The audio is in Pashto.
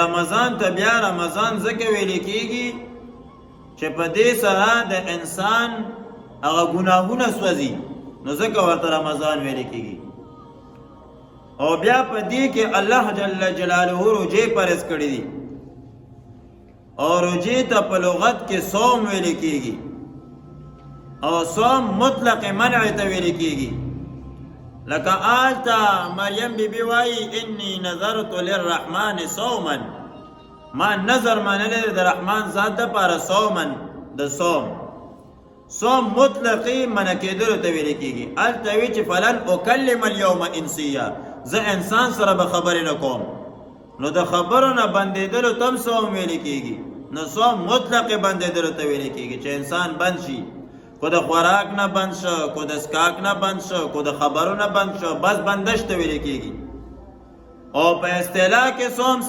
رمضان ته بیا رمضان ځکه ویل کېږي چې په دې سره د انسان هغه ګناهونه سوځي، نو ځکه ورته رمضان ویل کېږي. او بیا په دې کې الله جل جلاله روزې فرض کړې دي، او روزې ته په لغت کې صوم ویل کېږي، او صوم مطلق منع ته ویل کېږي. لکه آلتا مریم بی بی وائی انی نظرت للرحمن صوما، ما نظر منلی د رحمان ذات د پاره صومن د صوم. صوم مطلقی منع کېدلو ته ویل کېږي. آلتا وی چې فلن اکلم اليوم انسیا، زه انسان سره به خبرې نه کوم، نو د خبرو نه بندېدلو تم صوم ویل کېږي. نو صوم مطلق بندېدلو ته ویل کېږي چې انسان بند شي، کو د خوراک نه بند شو، کو د اسکاک نه بند شو، کو د خبرو نه بند شو، بس بندش ته ویل کېږي. او په اصطلاح کې صوم